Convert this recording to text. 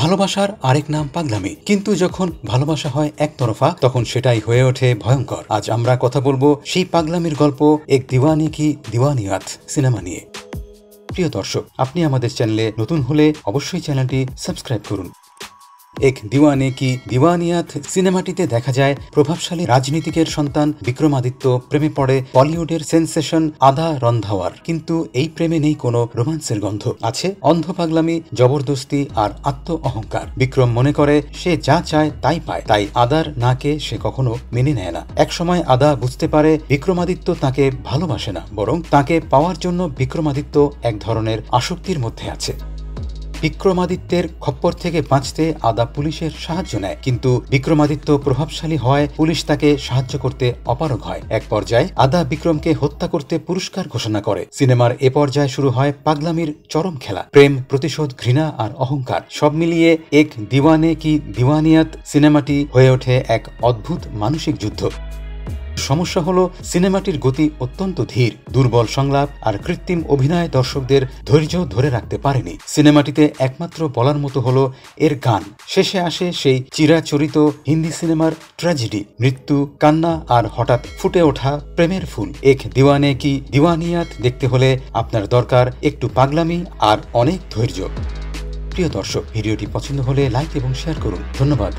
ভালোবাসার আরেক নাম পাগলামি, কিন্তু যখন ভালোবাসা হয় একতরফা তখন সেটাই হয়ে ওঠে ভয়ঙ্কর। আজ আমরা কথা বলবো সেই পাগলামির গল্প এক দিওয়ানি কি দিওয়ানিয়াত সিনেমা নিয়ে। প্রিয় দর্শক, আপনি আমাদের চ্যানেলে নতুন হলে অবশ্যই চ্যানেলটি সাবস্ক্রাইব করুন। এক দিওয়ানে কি দিওয়ানিয়াত সিনেমাটিতে দেখা যায় প্রভাবশালী রাজনীতিকের সন্তান বিক্রমাদিত্য প্রেমে পড়ে বলিউডের সেন্সেশন আদা রন্ধাওয়ার। কিন্তু এই প্রেমে নেই কোনো রোমান্সের গন্ধ, আছে অন্ধ পাগলামি, জবরদস্তি আর আত্ম অহংকার। বিক্রম মনে করে সে যা চায় তাই পায়, তাই আদার নাকে সে কখনো মেনে নেয় না। একসময় আদা বুঝতে পারে বিক্রমাদিত্য তাকে ভালোবাসে না, বরং তাকে পাওয়ার জন্য বিক্রমাদিত্য এক ধরনের আসক্তির মধ্যে আছে। বিক্রমাদিত্যের খপ্পর থেকে বাঁচতে আদা পুলিশের সাহায্য নেয়, কিন্তু বিক্রমাদিত্য প্রভাবশালী হয় পুলিশ তাকে সাহায্য করতে অপারগ হয়। এক পর্যায়ে আদা বিক্রমকে হত্যা করতে পুরস্কার ঘোষণা করে। সিনেমার এ পর্যায়ে শুরু হয় পাগলামির চরম খেলা। প্রেম, প্রতিশোধ, ঘৃণা আর অহংকার সব মিলিয়ে এক দিওয়ানে কি দিওয়ানিয়াত সিনেমাটি হয়ে ওঠে এক অদ্ভুত মানসিক যুদ্ধ। সমস্যা হলো সিনেমাটির গতি অত্যন্ত ধীর, দুর্বল সংলাপ আর কৃত্রিম অভিনয় দর্শকদের ধৈর্য ধরে রাখতে পারেনি। সিনেমাটিতে একমাত্র বলার মতো হলো এর গান। শেষে আসে সেই চিরাচরিত হিন্দি সিনেমার ট্র্যাজেডি, মৃত্যু, কান্না আর হঠাৎ ফুটে ওঠা প্রেমের ফুল। এক দিওয়ানে কি দিওয়ানিয়াত দেখতে হলে আপনার দরকার একটু পাগলামি আর অনেক ধৈর্য। প্রিয় দর্শক, ভিডিওটি পছন্দ হলে লাইক এবং শেয়ার করুন। ধন্যবাদ।